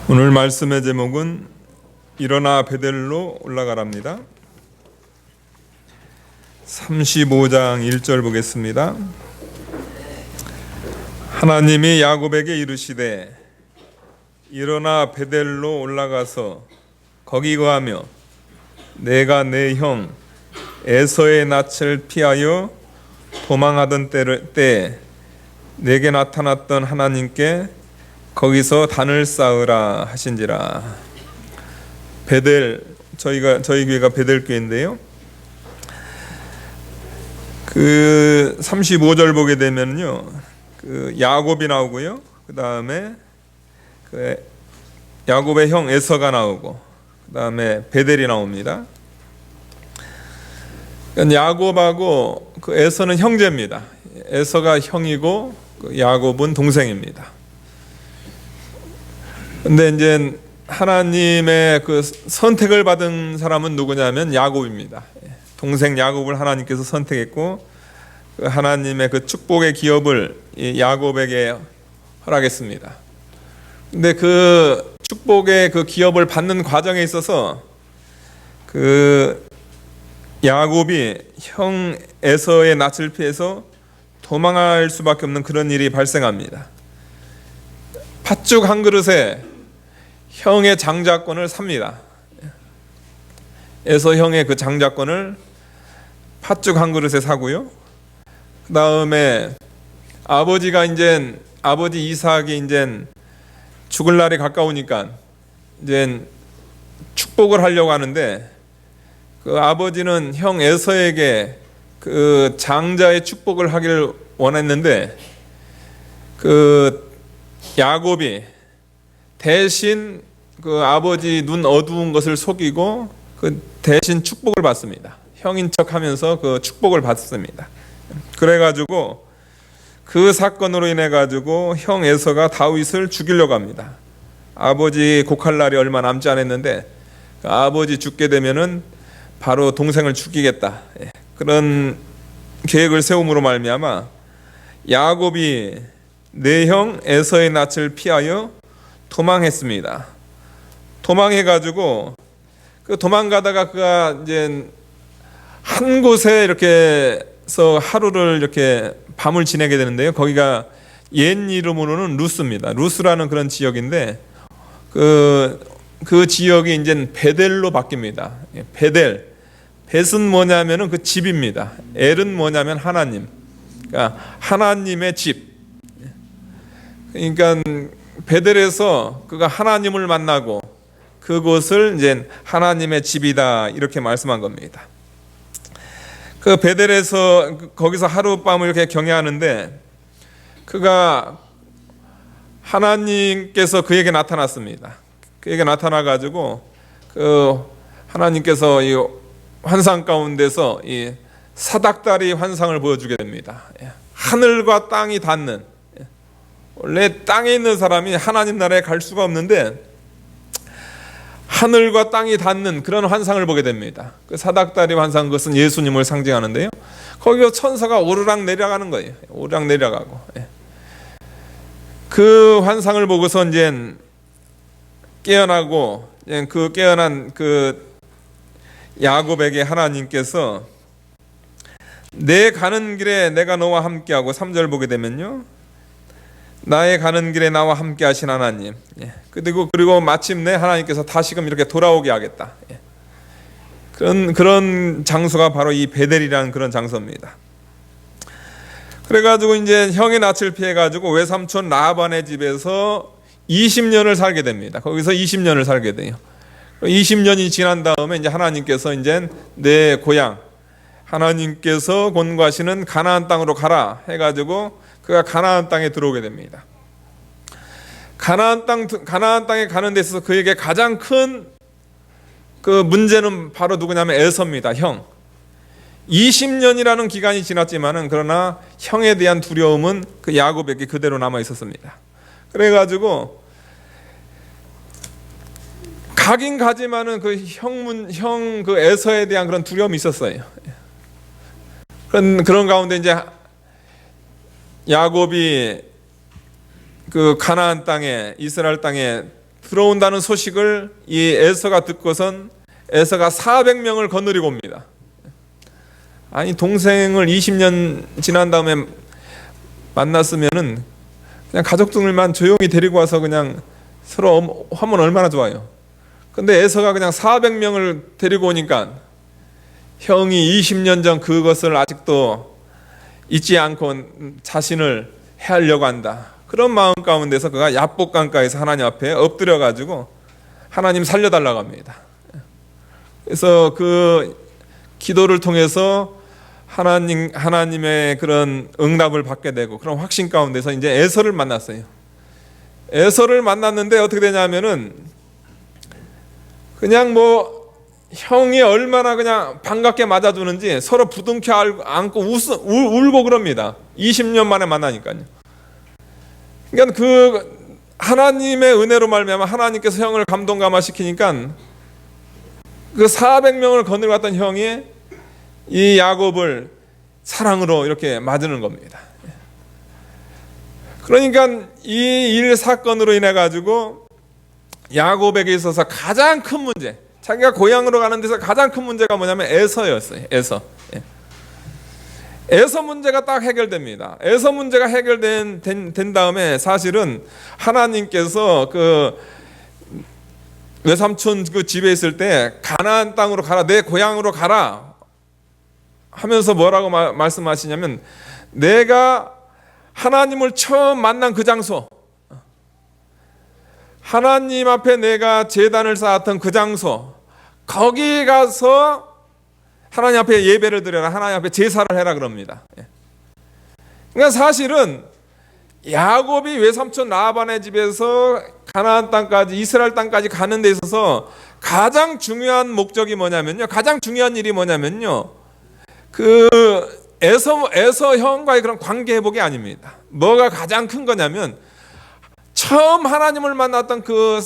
오늘 말씀의 제목은 일어나 베델로 올라가랍니다. 35장 1절 보겠습니다. 하나님이 야곱에게 이르시되 일어나 베델로 올라가서 거기 거하며 내가 내 형 에서의 낯을 피하여 도망하던 때 내게 나타났던 하나님께 거기서 단을 쌓으라 하신지라. 베델, 저희 교회가 베델 교회인데요. 그 35절 보게 되면요, 그 야곱이 나오고요. 그 다음에 그 야곱의 형 에서가 나오고, 그 다음에 베델이 나옵니다. 야곱하고 그 에서는 형제입니다. 에서가 형이고 그 야곱은 동생입니다. 근데 이제 하나님의 그 선택을 받은 사람은 누구냐면 야곱입니다. 동생 야곱을 하나님께서 선택했고 그 하나님의 그 축복의 기업을 야곱에게 허락했습니다. 근데 그 축복의 그 기업을 받는 과정에 있어서 그 야곱이 형 에서의 낯을 피해서 도망할 수밖에 없는 그런 일이 발생합니다. 팥죽 한 그릇에 형의 장자권을 삽니다. 에서 형의 그 장자권을 팥죽 한 그릇에 사고요. 그 다음에 아버지 이삭이 이제 죽을 날이 가까우니까 이제 축복을 하려고 하는데 그 아버지는 형 에서에게 그 장자의 축복을 하기를 원했는데 그 야곱이 대신 그 아버지 눈 어두운 것을 속이고 그 대신 축복을 받습니다. 형인 척하면서 그 축복을 받습니다. 그래가지고 그 사건으로 인해 가지고 형 에서가 다윗을 죽이려고 합니다. 아버지 곡할 날이 얼마 남지 않았는데 그 아버지 죽게 되면은 바로 동생을 죽이겠다. 그런 계획을 세움으로 말미암아 야곱이 내 형 에서의 낯을 피하여 도망했습니다. 도망해가지고 그 도망가다가 그가 이제 한 곳에 이렇게서 하루를 이렇게 밤을 지내게 되는데요. 거기가 옛 이름으로는 루스입니다. 루스라는 그런 지역인데 그 지역이 이제 베델로 바뀝니다. 베델. 벳은 뭐냐면은 그 집입니다. 엘은 뭐냐면 하나님. 그러니까 하나님의 집. 그러니까 베델에서 그가 하나님을 만나고 그곳을 이제 하나님의 집이다 이렇게 말씀한 겁니다. 그 베델에서 거기서 하룻밤을 이렇게 경외하는데 그가 하나님께서 그에게 나타났습니다. 그에게 나타나 가지고 그 하나님께서 이 환상 가운데서 이 사닥다리 환상을 보여주게 됩니다. 하늘과 땅이 닿는, 원래 땅에 있는 사람이 하나님 나라에 갈 수가 없는데 하늘과 땅이 닿는 그런 환상을 보게 됩니다. 그 사닥다리 환상, 그것은 예수님을 상징하는데요. 거기서 천사가 오르락 내려가는 거예요. 오르락 내려가고. 그 환상을 보고서 이제 깨어나고, 그 깨어난 그 야곱에게 하나님께서 내 가는 길에 내가 너와 함께하고, 3절 보게 되면요, 나의 가는 길에 나와 함께 하신 하나님. 그리고 마침내 하나님께서 다시금 이렇게 돌아오게 하겠다. 그런 장소가 바로 이 베델이라는 그런 장소입니다. 그래가지고 이제 형의 낯을 피해가지고 외삼촌 라반의 집에서 20년을 살게 됩니다. 거기서 20년을 살게 돼요. 20년이 지난 다음에 이제 하나님께서 이제 내 고향, 하나님께서 권고하시는 가나안 땅으로 가라 해가지고 그가 가나안 땅에 들어오게 됩니다. 가나안 땅에 가는 데 있어서 그에게 가장 큰 그 문제는 바로 누구냐면 에서입니다. 형. 20년이라는 기간이 지났지만은 그러나 형에 대한 두려움은 그 야곱에게 그대로 남아 있었습니다. 그래가지고 가긴 가지만은 그 형 그 에서에 대한 그런 두려움이 있었어요. 그런 가운데 이제 야곱이 그 가나안 땅에, 이스라엘 땅에 들어온다는 소식을 이 에서가 듣고선 에서가 400명을 거느리고 옵니다. 아니, 동생을 20년 지난 다음에 만났으면은 그냥 가족들만 조용히 데리고 와서 그냥 서로 하면 얼마나 좋아요. 근데 에서가 그냥 400명을 데리고 오니까 형이 20년 전 그것을 아직도 잊지 않고 자신을 해하려고 한다. 그런 마음 가운데서 그가 야복강가에서 하나님 앞에 엎드려 가지고 하나님 살려달라고 합니다. 그래서 그 기도를 통해서 하나님의 그런 응답을 받게 되고 그런 확신 가운데서 이제 에서를 만났어요. 에서를 만났는데 어떻게 되냐면은 그냥 뭐 형이 얼마나 그냥 반갑게 맞아주는지 서로 부둥켜 안고 울고 그럽니다. 20년 만에 만나니까요. 그러니까 그 하나님의 은혜로 말미암아 하나님께서 형을 감동감화시키니까 그 400명을 거느리고 왔던 형이 이 야곱을 사랑으로 이렇게 맞으는 겁니다. 그러니까 이 일 사건으로 인해 가지고 야곱에게 있어서 가장 큰 문제, 자기가 고향으로 가는 데서 가장 큰 문제가 뭐냐면 에서였어요. 에서 문제가 딱 해결됩니다. 에서 문제가 해결된 다음에 사실은 하나님께서 그 외삼촌 그 집에 있을 때 가나안 땅으로 가라, 내 고향으로 가라 하면서 뭐라고 말씀하시냐면 내가 하나님을 처음 만난 그 장소, 하나님 앞에 내가 제단을 쌓았던 그 장소, 거기 가서 하나님 앞에 예배를 드려라, 하나님 앞에 제사를 해라 그럽니다. 그러니까 사실은 야곱이 외삼촌 라반의 집에서 가나안 땅까지, 이스라엘 땅까지 가는 데 있어서 가장 중요한 목적이 뭐냐면요, 가장 중요한 일이 뭐냐면요, 그 에서 형과의 그런 관계 회복이 아닙니다. 뭐가 가장 큰 거냐면 처음 하나님을 만났던 그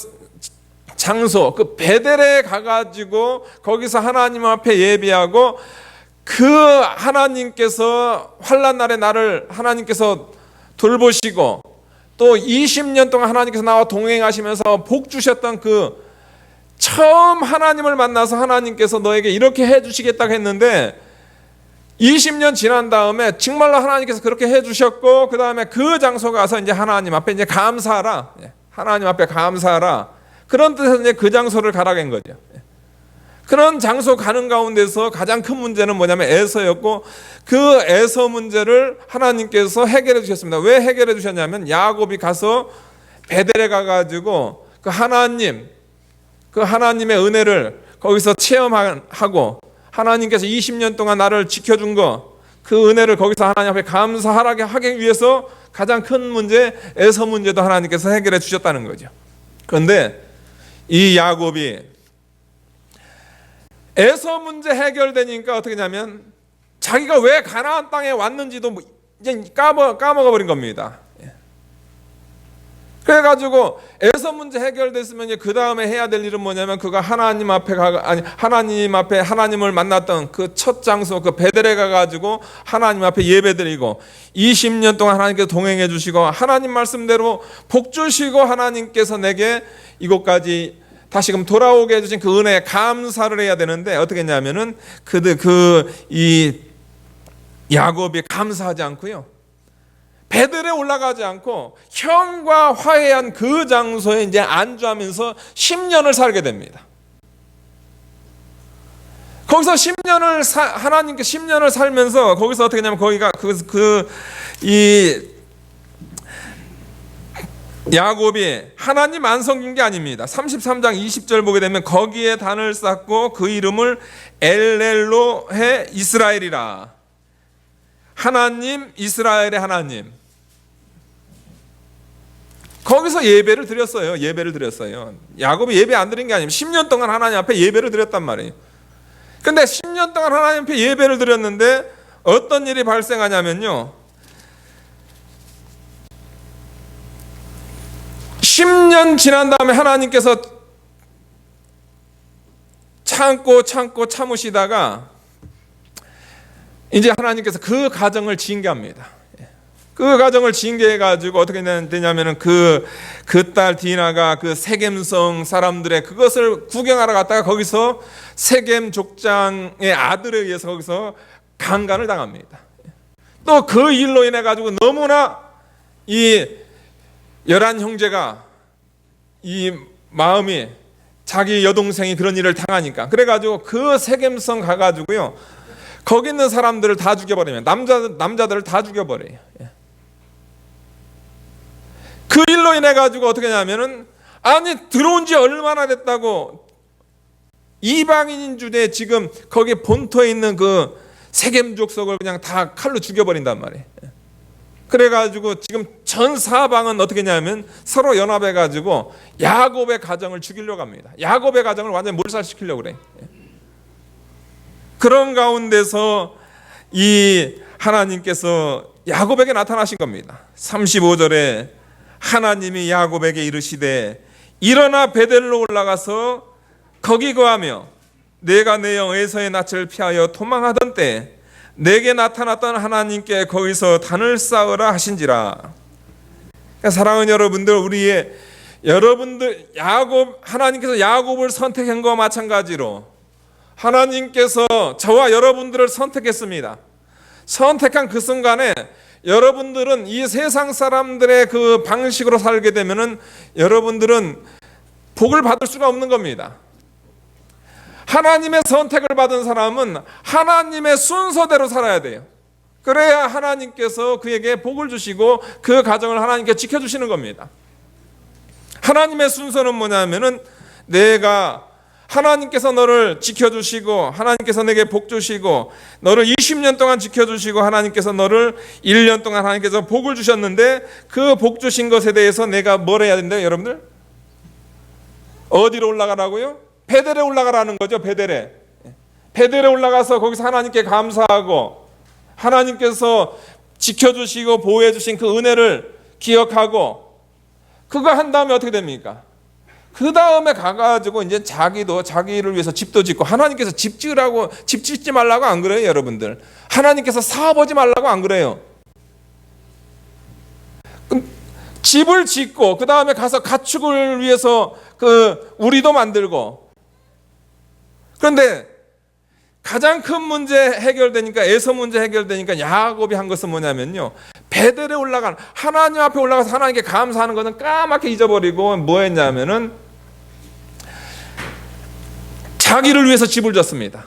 장소, 그 베델에 가가지고 거기서 하나님 앞에 예배하고 그 하나님께서 환난 날에 나를 하나님께서 돌보시고 또 20년 동안 하나님께서 나와 동행하시면서 복 주셨던 그 처음 하나님을 만나서 하나님께서 너에게 이렇게 해주시겠다고 했는데 20년 지난 다음에 정말로 하나님께서 그렇게 해주셨고 그 다음에 그 장소 가서 이제 하나님 앞에 이제 감사하라, 하나님 앞에 감사하라, 그런 뜻에서 이제 그 장소를 가라고 한 거죠. 그런 장소 가는 가운데서 가장 큰 문제는 뭐냐면 에서였고 그 에서 문제를 하나님께서 해결해 주셨습니다. 왜 해결해 주셨냐면 야곱이 가서 베델에 가가지고 그 하나님의 은혜를 거기서 체험하고 하나님께서 20년 동안 나를 지켜준 거, 그 은혜를 거기서 하나님 앞에 감사하게 하기 위해서 가장 큰 문제, 에서 문제도 하나님께서 해결해 주셨다는 거죠. 그런데 이 야곱이 에서 문제 해결되니까 어떻게 하냐면 자기가 왜 가나안 땅에 왔는지도 이제 까먹어 버린 겁니다. 그래가지고 에서 문제 해결됐으면 그 다음에 해야 될 일은 뭐냐면 그가 하나님 앞에 하나님을 만났던 그 첫 장소 그 베델에 가가지고 하나님 앞에 예배드리고 20년 동안 하나님께서 동행해 주시고 하나님 말씀대로 복 주시고 하나님께서 내게 이곳까지 다시금 돌아오게 해주신 그 은혜에 감사를 해야 되는데 어떻게 했냐면은 이 야곱이 감사하지 않고요, 베델에 올라가지 않고 형과 화해한 그 장소에 이제 안주하면서 10년을 살게 됩니다. 거기서 10년을 하나님께 10년을 살면서 거기서 어떻게 했냐면 거기가 이 야곱이 하나님 안 섬긴 게 아닙니다. 33장 20절 보게 되면 거기에 단을 쌓고 그 이름을 엘렐로헤 이스라엘이라. 하나님, 이스라엘의 하나님. 거기서 예배를 드렸어요. 야곱이 예배 안 드린 게 아니에요. 10년 동안 하나님 앞에 예배를 드렸단 말이에요. 근데 10년 동안 하나님 앞에 예배를 드렸는데 어떤 일이 발생하냐면요, 10년 지난 다음에 하나님께서 참으시다가 이제 하나님께서 그 가정을 징계합니다. 그 가정을 징계해 가지고 어떻게 되냐면은 그 딸 디나가 그 세겜성 사람들의 그것을 구경하러 갔다가 거기서 세겜 족장의 아들에 의해서 거기서 강간을 당합니다. 또 그 일로 인해 가지고 너무나 이 11형제가 이 마음이 자기 여동생이 그런 일을 당하니까 그래가지고 그 세겜성 가가지고요 거기 있는 사람들을 다 죽여버리면 남자들을 다 죽여버려요. 그 일로 인해 가지고 어떻게 하냐면은 아니 들어온 지 얼마나 됐다고 이방인인 주제 지금 거기 본토에 있는 그 세겜 족속을 그냥 다 칼로 죽여버린단 말이에요. 그래가지고 지금 전 사방은 어떻게 하냐면 서로 연합해가지고 야곱의 가정을 죽이려고 합니다. 야곱의 가정을 완전히 몰살시키려고 그래. 그런 가운데서 이 하나님께서 야곱에게 나타나신 겁니다. 35절에 하나님이 야곱에게 이르시되 일어나 베델로 올라가서 거기 거하며 내가 내 영 에서의 낯을 피하여 도망하던 때 내게 나타났던 하나님께 거기서 단을 쌓으라 하신지라. 그러니까 사랑하는 여러분들, 여러분들 하나님께서 야곱을 선택한 것과 마찬가지로 하나님께서 저와 여러분들을 선택했습니다. 선택한 그 순간에 여러분들은 이 세상 사람들의 그 방식으로 살게 되면은 여러분들은 복을 받을 수가 없는 겁니다. 하나님의 선택을 받은 사람은 하나님의 순서대로 살아야 돼요. 그래야 하나님께서 그에게 복을 주시고 그 가정을 하나님께 지켜주시는 겁니다. 하나님의 순서는 뭐냐면은 내가 하나님께서 너를 지켜주시고 하나님께서 내게 복 주시고 너를 20년 동안 지켜주시고 하나님께서 너를 1년 동안 하나님께서 복을 주셨는데 그 복 주신 것에 대해서 내가 뭘 해야 된대요 여러분들? 어디로 올라가라고요? 베델에 올라가라는 거죠. 베델에 올라가서 거기서 하나님께 감사하고 하나님께서 지켜주시고 보호해 주신 그 은혜를 기억하고 그거 한 다음에 어떻게 됩니까? 그 다음에 가가지고 이제 자기를 위해서 집도 짓고 하나님께서 집 짓지 말라고 안 그래요 여러분들? 하나님께서 사업하지 말라고 안 그래요? 집을 짓고 그 다음에 가서 가축을 위해서 그 우리도 만들고 그런데 가장 큰 문제 해결되니까 에서 문제 해결되니까 야곱이 한 것은 뭐냐면요 베델에 올라간 하나님 앞에 올라가서 하나님께 감사하는 것은 까맣게 잊어버리고 뭐 했냐면은 자기를 위해서 집을 졌습니다.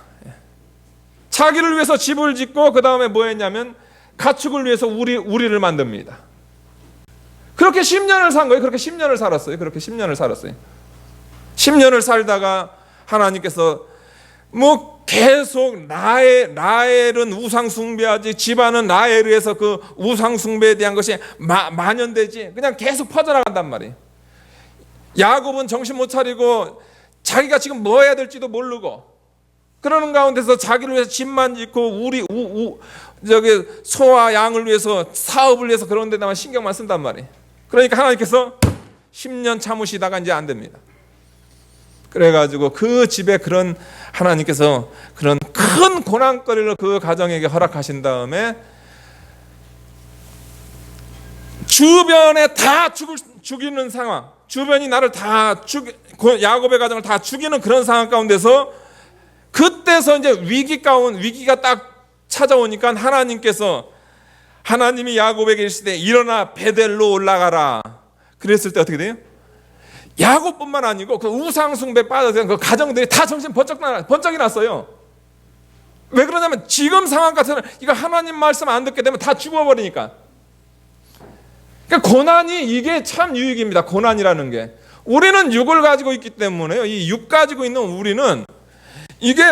자기를 위해서 집을 짓고 그 다음에 뭐 했냐면 가축을 위해서 우리를 만듭니다. 그렇게 10년을 산 거예요. 그렇게 10년을 살았어요. 10년을 살다가 하나님께서 뭐 계속 라헬은 우상 숭배하지 집안은 라헬에 의해서 그 우상 숭배에 대한 것이 만연되지 그냥 계속 퍼져나간단 말이에요. 야곱은 정신 못 차리고 자기가 지금 뭐 해야 될지도 모르고 그러는 가운데서 자기를 위해서 집만 짓고 저기 소와 양을 위해서 사업을 위해서 그런 데다만 신경만 쓴단 말이에요. 그러니까 하나님께서 10년 참으시다가 이제 안 됩니다. 그래가지고 그 집에 그런 하나님께서 그런 큰 고난거리를 그 가정에게 허락하신 다음에 주변에 다 죽이는 상황, 주변이 나를 야곱의 가정을 다 죽이는 그런 상황 가운데서 그때서 이제 위기가 딱 찾아오니까 하나님이 야곱에게 이르시되 일어나 베델로 올라가라. 그랬을 때 어떻게 돼요? 야곱뿐만 아니고 그 우상숭배 빠져든 그 가정들이 다 정신 번쩍이 났어요. 왜 그러냐면 지금 상황 같으면 이거 하나님 말씀 안 듣게 되면 다 죽어버리니까. 그러니까 고난이 이게 참 유익입니다. 고난이라는 게 우리는 육을 가지고 있기 때문에요. 이 육 가지고 있는 우리는 이게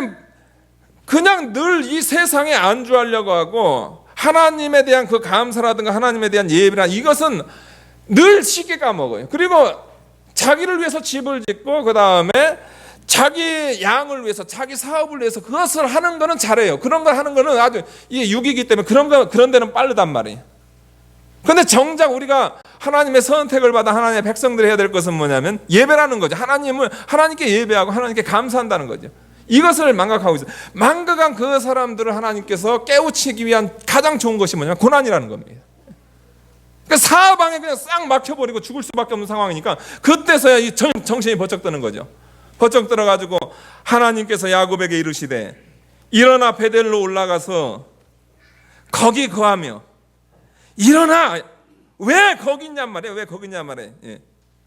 그냥 늘 이 세상에 안주하려고 하고 하나님에 대한 그 감사라든가 하나님에 대한 예배라 이것은 늘 쉽게 까먹어요. 그리고 자기를 위해서 집을 짓고 그 다음에 자기 양을 위해서 자기 사업을 위해서 그것을 하는 거는 잘해요. 그런 걸 하는 거는 아주 이게 육이기 때문에 그런 데는 빠르단 말이에요. 그런데 정작 우리가 하나님의 선택을 받아 하나님의 백성들이 해야 될 것은 뭐냐면 예배라는 거죠. 하나님께 예배하고 하나님께 감사한다는 거죠. 이것을 망각하고 있어요. 망각한 그 사람들을 하나님께서 깨우치기 위한 가장 좋은 것이 뭐냐면 고난이라는 겁니다. 사방에 그냥 싹 막혀버리고 죽을 수밖에 없는 상황이니까 그때서야 이 정신이 번쩍 드는 거죠. 번쩍 들어가지고 하나님께서 야곱에게 이르시되 일어나 베델로 올라가서 거기 거하며. 일어나. 왜 거기 있냔 말이에요. 왜 거기 있냔 말이에요. 예.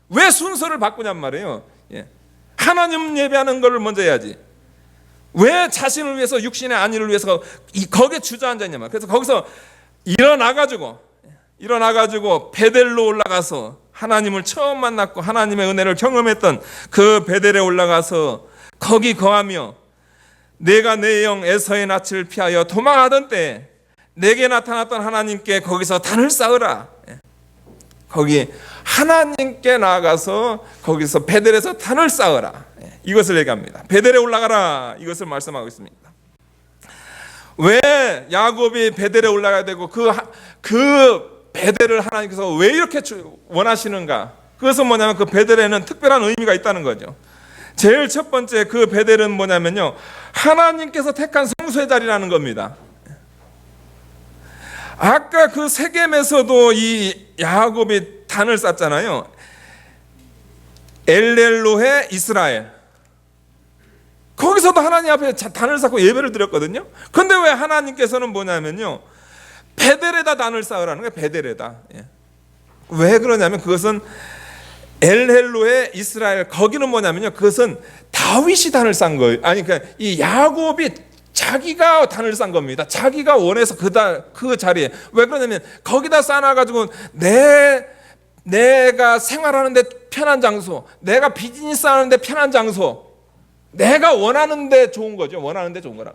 왜 순서를 바꾸냔 말이에요. 예. 하나님 예배하는 걸 먼저 해야지. 왜 자신을 위해서 육신의 안위를 위해서 거기에 주저앉았냐 말이에요. 그래서 거기서 일어나가지고 베델로 올라가서 하나님을 처음 만났고 하나님의 은혜를 경험했던 그 베델에 올라가서 거기 거하며 내가 내 영 에서의 낯을 피하여 도망하던 때 내게 나타났던 하나님께 거기서 단을 쌓으라. 거기 하나님께 나아가서 거기서 베델에서 단을 쌓으라. 이것을 얘기합니다. 베델에 올라가라. 이것을 말씀하고 있습니다. 왜 야곱이 베델에 올라가야 되고 그 베델을 하나님께서 왜 이렇게 원하시는가? 그것은 뭐냐면 그 베델에는 특별한 의미가 있다는 거죠. 제일 첫 번째 그 베델은 뭐냐면요, 하나님께서 택한 성소의 자리라는 겁니다. 아까 그 세겜에서도 이 야곱이 단을 쌓잖아요. 엘렐로헤 이스라엘. 거기서도 하나님 앞에 단을 쌓고 예배를 드렸거든요. 그런데 왜 하나님께서는 뭐냐면요, 베델에다 단을 쌓으라는 거예요. 베델에다. 왜 그러냐면 그것은 엘헬로의 이스라엘, 거기는 뭐냐면요, 그것은 다윗이 단을 쌓은 거예요. 아니, 그러니까 이 야곱이 자기가 단을 쌓은 겁니다. 자기가 원해서 그 자리에. 왜 그러냐면 거기다 쌓아가지고 내가 생활하는데 편한 장소, 내가 비즈니스 하는데 편한 장소, 내가 원하는데 좋은 거죠. 원하는데 좋은 거라.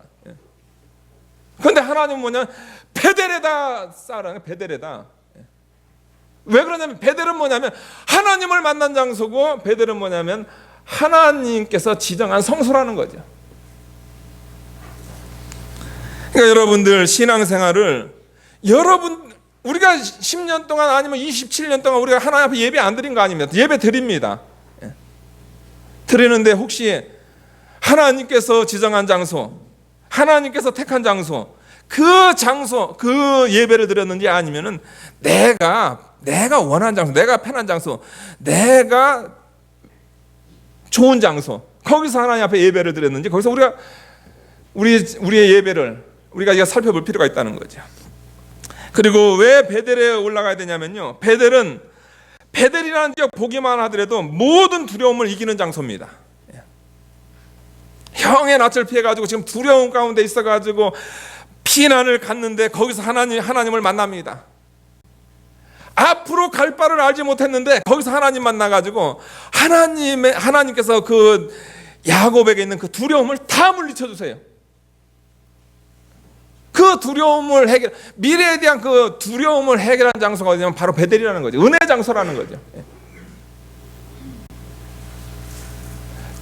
그런데 하나님은 뭐냐, 베델에다 쌓으라는 거예요. 베델에다. 왜 그러냐면 베델은 뭐냐면 하나님을 만난 장소고, 베델은 뭐냐면 하나님께서 지정한 성소라는 거죠. 그러니까 여러분들 신앙생활을 우리가 10년 동안 아니면 27년 동안 우리가 하나님 앞에 예배 안 드린 거 아닙니까? 예배 드립니다. 드리는데 혹시 하나님께서 지정한 장소, 하나님께서 택한 장소, 그 예배를 드렸는지 아니면은 내가 원하는 장소, 내가 편한 장소, 내가 좋은 장소, 거기서 하나님 앞에 예배를 드렸는지, 거기서 우리의 예배를 우리가 살펴볼 필요가 있다는 거죠. 그리고 왜 베델에 올라가야 되냐면요, 베델이라는 지역 보기만 하더라도 모든 두려움을 이기는 장소입니다. 형의 낯을 피해가지고 지금 두려움 가운데 있어가지고 피난을 갔는데 거기서 하나님을 만납니다. 앞으로 갈 바를 알지 못했는데 거기서 하나님 만나가지고 하나님께서 그 야곱에게 있는 그 두려움을 다 물리쳐 주세요. 그 두려움을 미래에 대한 그 두려움을 해결한 장소가 어디냐면 바로 베델이라는 거죠. 은혜 장소라는 거죠.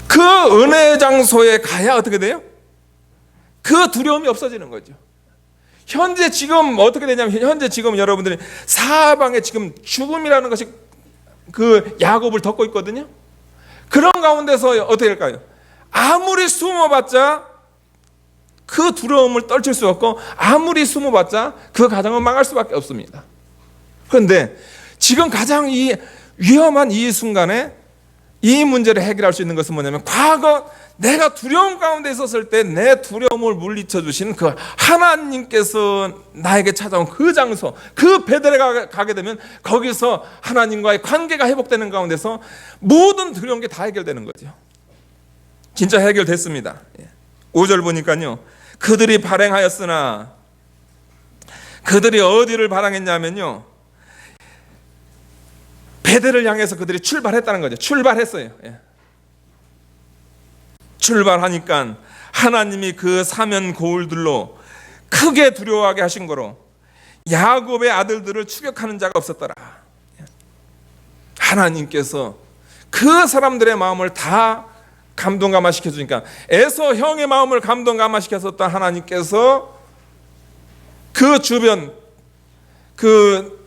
그 은혜 장소에 가야 어떻게 돼요? 그 두려움이 없어지는 거죠. 현재 지금 어떻게 되냐면, 현재 지금 여러분들이 사방에 지금 죽음이라는 것이 그 야곱을 덮고 있거든요. 그런 가운데서 어떻게 될까요? 아무리 숨어봤자 그 두려움을 떨칠 수 없고, 아무리 숨어봤자 그 가정은 망할 수밖에 없습니다. 그런데 지금 가장 이 위험한 이 순간에 이 문제를 해결할 수 있는 것은 뭐냐면, 과거 내가 두려움 가운데 있었을 때 내 두려움을 물리쳐 주신 그 하나님께서 나에게 찾아온 그 장소, 그 베델에 가게 되면 거기서 하나님과의 관계가 회복되는 가운데서 모든 두려운 게 다 해결되는 거죠. 진짜 해결됐습니다. 5절 보니까요, 그들이 발행하였으나, 그들이 어디를 발행했냐면요, 베델을 향해서 그들이 출발했다는 거죠. 출발했어요. 출발하니까 하나님이 그 사면 고울들로 크게 두려워하게 하신 거로 야곱의 아들들을 추격하는 자가 없었더라. 하나님께서 그 사람들의 마음을 다 감동감화시켜 주니까, 에서 형의 마음을 감동감화시켰었던 하나님께서 그 주변 그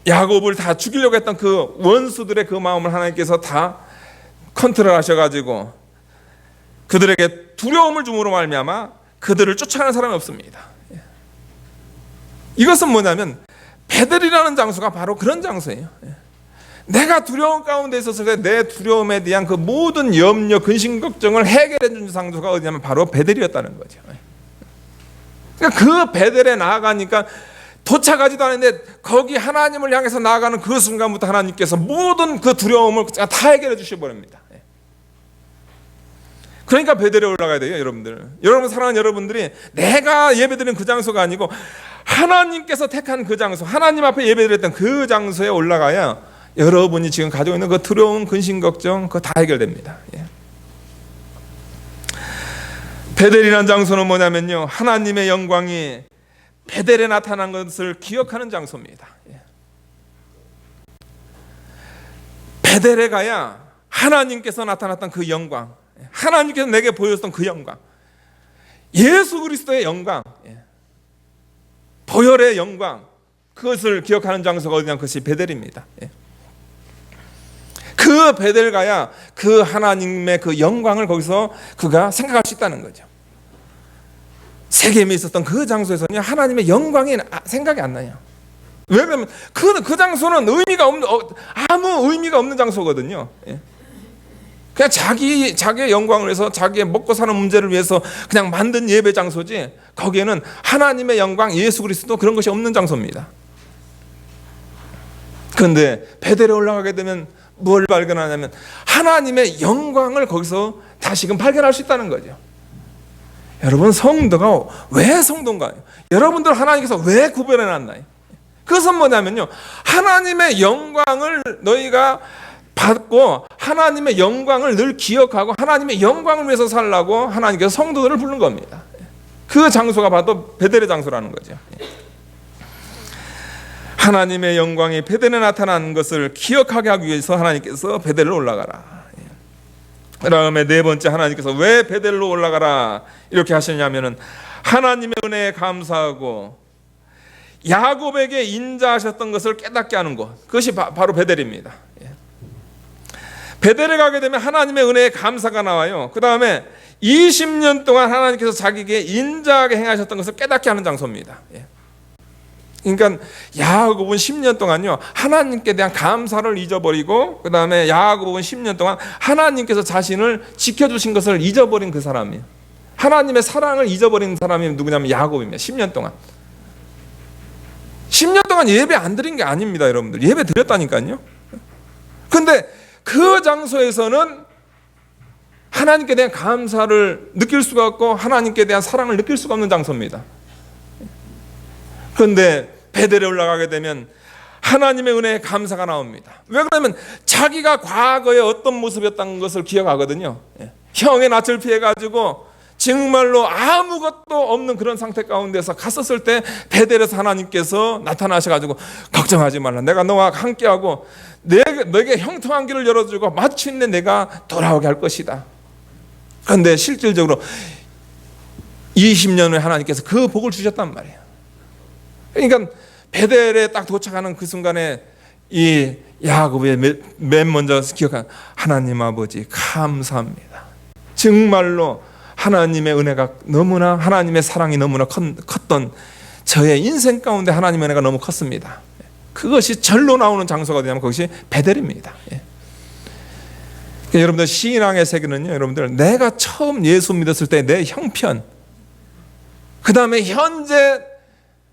야곱을 다 죽이려고 했던 그 원수들의 그 마음을 하나님께서 다 컨트롤 하셔가지고 그들에게 두려움을 줌으로 말미암아 그들을 쫓아가는 사람이 없습니다. 이것은 뭐냐면 베델이라는 장소가 바로 그런 장소예요. 내가 두려움 가운데 있었을 때 내 두려움에 대한 그 모든 염려, 근심, 걱정을 해결해 준 장소가 어디냐면 바로 베델이었다는 거죠. 그러니까 그 베델에 나아가니까 도착하지도 않았는데 거기 하나님을 향해서 나아가는 그 순간부터 하나님께서 모든 그 두려움을 다 해결해 주셔버립니다. 그러니까 베델에 올라가야 돼요, 여러분들. 여러분, 사랑하는 여러분들이 내가 예배드리는 그 장소가 아니고 하나님께서 택한 그 장소, 하나님 앞에 예배드렸던 그 장소에 올라가야 여러분이 지금 가지고 있는 그 두려움, 근심, 걱정 그거 다 해결됩니다. 베델이라는 장소는 뭐냐면요, 하나님의 영광이 베델에 나타난 것을 기억하는 장소입니다. 베델에 가야 하나님께서 나타났던 그 영광, 하나님께서 내게 보여줬던 그 영광, 예수 그리스도의 영광, 보혈의 영광, 그것을 기억하는 장소가 어디냐, 그것이 베델입니다. 그 베델 가야 그 하나님의 그 영광을 거기서 그가 생각할 수 있다는 거죠. 세겜에 있었던 그 장소에서는 하나님의 영광이 생각이 안 나요. 왜 그러면 그 장소는 아무 의미가 없는 장소거든요. 그냥 자기의 영광을 위해서, 자기의 먹고 사는 문제를 위해서 그냥 만든 예배 장소지, 거기에는 하나님의 영광, 예수 그리스도 그런 것이 없는 장소입니다. 그런데 베델에 올라가게 되면 뭘 발견하냐면 하나님의 영광을 거기서 다시금 발견할 수 있다는 거죠. 여러분, 성도가 왜 성도인가요? 여러분들 하나님께서 왜 구별해 놨나요? 그것은 뭐냐면요, 하나님의 영광을 너희가 받고 하나님의 영광을 늘 기억하고 하나님의 영광을 위해서 살라고 하나님께서 성도들을 부른 겁니다. 그 장소가 바로 베델의 장소라는 거죠. 하나님의 영광이 베델에 나타난 것을 기억하게 하기 위해서 하나님께서 베델로 올라가라. 그 다음에 네 번째, 하나님께서 왜 베델로 올라가라 이렇게 하시냐면은 하나님의 은혜에 감사하고 야곱에게 인자하셨던 것을 깨닫게 하는 것, 그것이 바로 베델입니다. 베델에 가게 되면 하나님의 은혜에 감사가 나와요. 그 다음에 20년 동안 하나님께서 자기에게 인자하게 행하셨던 것을 깨닫게 하는 장소입니다. 그러니까 야곱은 10년 동안요, 하나님께 대한 감사를 잊어버리고, 그 다음에 야곱은 10년 동안 하나님께서 자신을 지켜주신 것을 잊어버린 그 사람이에요. 하나님의 사랑을 잊어버린 사람이 누구냐면 야곱입니다. 10년 동안. 10년 동안 예배 안 드린 게 아닙니다, 여러분들. 예배 드렸다니까요. 근데 그 장소에서는 하나님께 대한 감사를 느낄 수가 없고 하나님께 대한 사랑을 느낄 수가 없는 장소입니다. 그런데 베델에 올라가게 되면 하나님의 은혜에 감사가 나옵니다. 왜 그러냐면 자기가 과거에 어떤 모습이었다는 것을 기억하거든요. 형의 낯을 피해가지고 정말로 아무것도 없는 그런 상태 가운데서 갔었을 때 베델에서 하나님께서 나타나셔가지고 걱정하지 말라, 내가 너와 함께하고 너에게 형통한 길을 열어주고 마침내 내가 돌아오게 할 것이다. 그런데 실질적으로 20년 후에 하나님께서 그 복을 주셨단 말이에요. 그러니까 베델에 딱 도착하는 그 순간에 이 야곱의 맨 먼저 기억한 하나님 아버지 감사합니다. 정말로 하나님의 은혜가 너무나, 하나님의 사랑이 너무나 컸던 저의 인생 가운데 하나님의 은혜가 너무 컸습니다. 그것이 절로 나오는 장소가 어디냐면 그것이 베델입니다. 여러분들, 신앙의 세계는요, 여러분들, 내가 처음 예수 믿었을 때 내 형편, 그 다음에 현재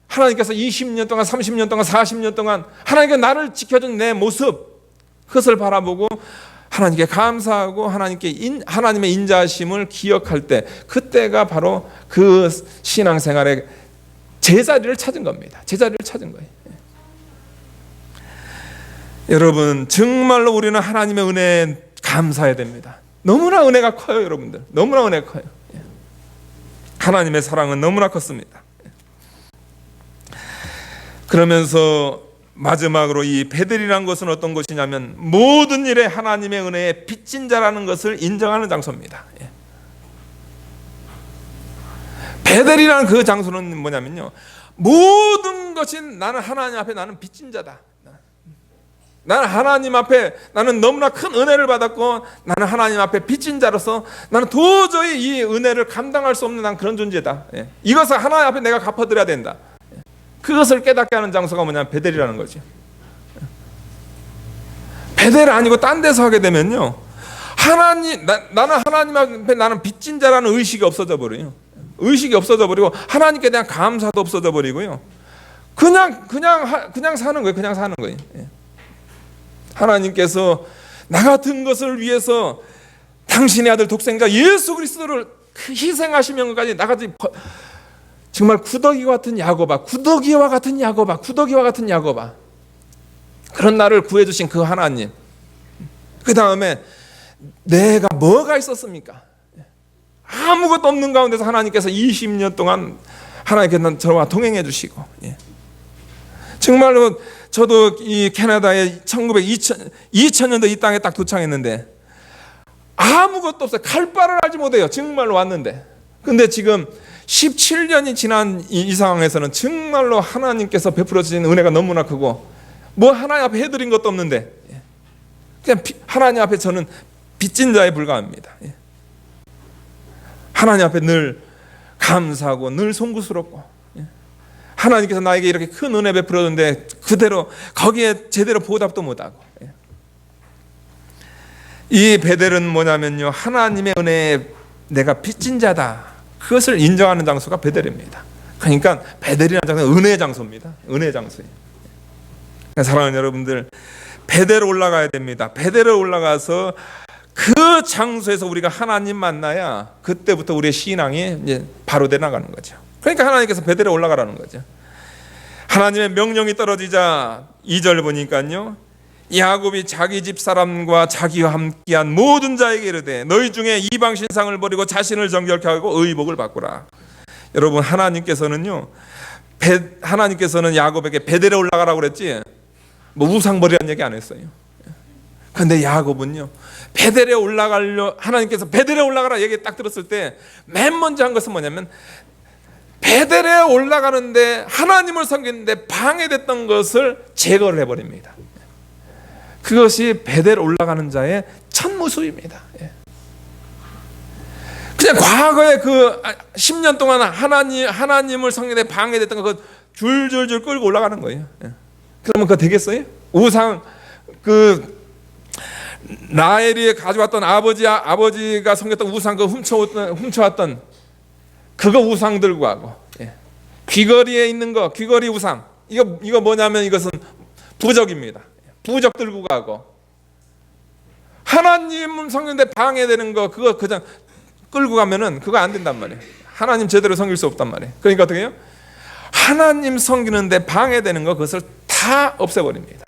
하나님께서 20년 동안, 30년 동안, 40년 동안 하나님께서 나를 지켜준 내 모습, 그것을 바라보고 하나님께 감사하고 하나님의 인자하심을 기억할 때, 그때가 바로 그 신앙생활의 제자리를 찾은 겁니다. 제자리를 찾은 거예요. 여러분, 정말로 우리는 하나님의 은혜에 감사해야 됩니다. 너무나 은혜가 커요, 여러분들. 너무나 은혜가 커요. 하나님의 사랑은 너무나 컸습니다. 그러면서 마지막으로 이 베델이라는 것은 어떤 것이냐면 모든 일에 하나님의 은혜에 빚진 자라는 것을 인정하는 장소입니다. 베델이라는 그 장소는 뭐냐면요, 모든 것이 나는 하나님 앞에 나는 빚진 자다. 나는 하나님 앞에 나는 너무나 큰 은혜를 받았고 나는 하나님 앞에 빚진 자로서 나는 도저히 이 은혜를 감당할 수 없는 난 그런 존재다. 이것을 하나님 앞에 내가 갚아드려야 된다. 그것을 깨닫게 하는 장소가 뭐냐면 베델이라는 거죠. 베델 아니고 딴 데서 하게 되면요, 나는 하나님 앞에 나는 빚진 자라는 의식이 없어져 버려요. 의식이 없어져 버리고 하나님께 대한 감사도 없어져 버리고요. 그냥 사는 거예요. 그냥 사는 거예요. 하나님께서 나 같은 것을 위해서 당신의 아들 독생자 예수 그리스도를 희생하시면 까지 나같이 정말 구더기와 같은 야고바, 그런 나를 구해주신 그 하나님, 그 다음에 내가 뭐가 있었습니까? 아무것도 없는 가운데서 하나님께서 20년 동안 하나님께서 저와 동행해 주시고, 정말로 저도 이 캐나다에 2000년도 이 땅에 딱 도착했는데 아무것도 없어요. 갈 바를 알지 못해요. 정말로 왔는데. 근데 지금 17년이 지난 이 상황에서는 정말로 하나님께서 베풀어 주신 은혜가 너무나 크고, 뭐 하나님 앞에 해드린 것도 없는데 그냥 하나님 앞에 저는 빚진 자에 불과합니다. 하나님 앞에 늘 감사하고 늘 송구스럽고, 하나님께서 나에게 이렇게 큰 은혜 베풀어 줬는데 그대로 거기에 제대로 보답도 못하고. 이 베델은 뭐냐면요, 하나님의 은혜에 내가 빚진 자다, 그것을 인정하는 장소가 베델입니다. 그러니까 베델이라는 장소는 은혜의 장소입니다. 은혜의 장소예요. 그러니까 사랑하는 여러분들, 베델에 올라가야 됩니다. 베델에 올라가서 그 장소에서 우리가 하나님 만나야 그때부터 우리의 신앙이 이제 바로 돼 나가는 거죠. 그러니까 하나님께서 베델에 올라가라는 거죠. 하나님의 명령이 떨어지자 2절 보니까요, 야곱이 자기 집 사람과 자기와 함께한 모든 자에게 이르되 너희 중에 이방 신상을 버리고 자신을 정결케 하고 의복을 바꾸라. 여러분, 하나님께서는 야곱에게 베델에 올라가라고 그랬지 뭐 우상 버리라는 얘기 안 했어요. 그런데 야곱은요, 베델에 올라가려 하나님께서 베델에 올라가라 얘기 딱 들었을 때 맨 먼저 한 것은 뭐냐면, 베델에 올라가는데 하나님을 섬기는데 방해됐던 것을 제거를 해버립니다. 그것이 베델 올라가는 자의 첫 모습입니다. 그냥 과거에 그 10년 동안 하나님을 섬기는데 방해됐던 것 줄줄줄 끌고 올라가는 거예요. 그러면 그거 되겠어요? 우상, 라헬이 가져왔던 아버지가 섬겼던 우상, 그 훔쳐왔던 그거 우상 들고 가고, 귀걸이에 있는 거, 귀걸이 우상, 이거 뭐냐면 이것은 부적입니다. 부적 들고 가고, 하나님 섬기는데 방해되는 거 그거 그냥 끌고 가면은 그거 안 된단 말이에요. 하나님 제대로 섬길 수 없단 말이에요. 그러니까 어떻게 해요? 하나님 섬기는데 방해되는 거 그것을 다 없애버립니다.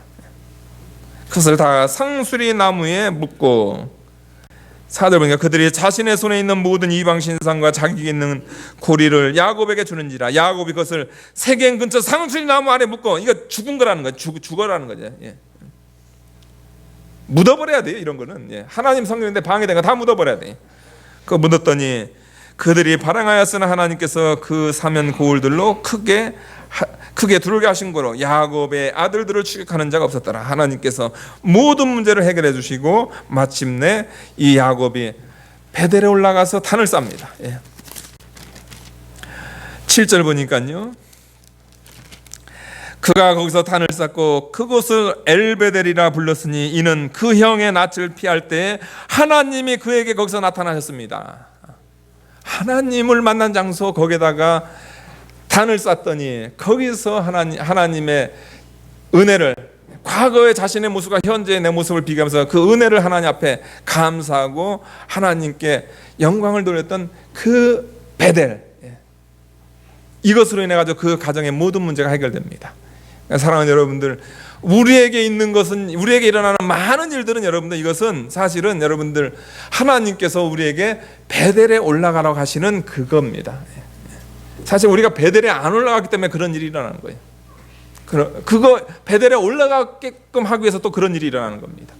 그것을 다 상수리 나무에 묶고, 4절 보니까 그들이 자신의 손에 있는 모든 이방 신상과 자기에게 있는 고리를 야곱에게 주는지라. 야곱이 그것을 세겜 근처 상수리 나무 안에 묶고, 이거 죽은 거라는 거예요. 죽어라는 거죠. 묻어버려야 돼요. 이런 거는 하나님 섬기는데 방해된 거 다 묻어버려야 돼요. 그거 묻었더니 그들이 발행하였으나 하나님께서 그 사면 고울들로 크게 두르게 하신 거로 야곱의 아들들을 추격하는 자가 없었더라. 하나님께서 모든 문제를 해결해 주시고 마침내 이 야곱이 베델에 올라가서 단을 쌉니다. 7절 보니까요, 그가 거기서 단을 쌓고 그곳을 엘베델이라 불렀으니 이는 그 형의 낯을 피할 때 하나님이 그에게 거기서 나타나셨습니다. 하나님을 만난 장소, 거기다가 단을 쌓더니 거기서 하나님의 은혜를, 과거의 자신의 모습과 현재의 내 모습을 비교하면서 그 은혜를 하나님 앞에 감사하고 하나님께 영광을 돌렸던 그 베델, 이것으로 인해 가지고 그 가정의 모든 문제가 해결됩니다. 사랑하는 여러분들, 우리에게 있는 것은, 우리에게 일어나는 많은 일들은 여러분들, 이것은 사실은 여러분들 하나님께서 우리에게 베델에 올라가라고 하시는 그겁니다. 사실 우리가 베델에 안 올라갔기 때문에 그런 일이 일어나는 거예요. 그거 베델에 올라가게끔 하기 위해서 또 그런 일이 일어나는 겁니다.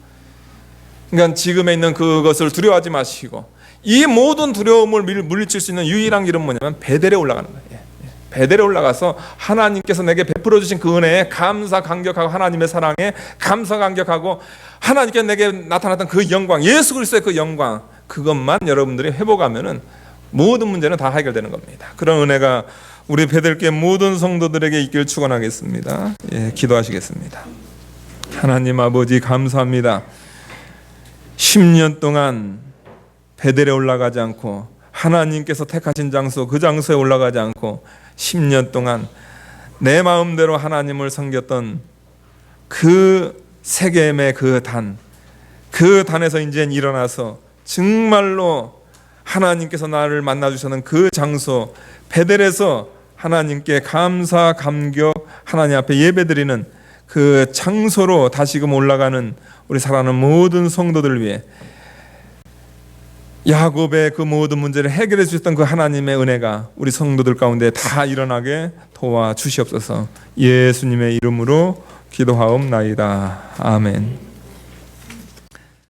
그러니까 지금에 있는 그것을 두려워하지 마시고, 이 모든 두려움을 물리칠 수 있는 유일한 길은 뭐냐면 베델에 올라가는 거예요. 베델에 올라가서 하나님께서 내게 베풀어 주신 그 은혜에 감사 감격하고, 하나님의 사랑에 감사 감격하고, 하나님께 내게 나타났던 그 영광, 예수 그리스도의 그 영광, 그것만 여러분들이 회복하면은 모든 문제는 다 해결되는 겁니다. 그런 은혜가 우리 베들교회 모든 성도들에게 있길 축원하겠습니다. 예, 기도하시겠습니다. 하나님 아버지 감사합니다. 10년 동안 베델에 올라가지 않고 하나님께서 택하신 장소 그 장소에 올라가지 않고 10년 동안 내 마음대로 하나님을 섬겼던 그 세겜의 그 단에서 이제 일어나서 정말로 하나님께서 나를 만나주셨는 그 장소 베델에서 하나님께 감사 감격 하나님 앞에 예배드리는 그 장소로 다시금 올라가는 우리 사랑하는 모든 성도들 위해 야곱의 그 모든 문제를 해결해 주셨던 그 하나님의 은혜가 우리 성도들 가운데 다 일어나게 도와주시옵소서. 예수님의 이름으로 기도하옵나이다. 아멘.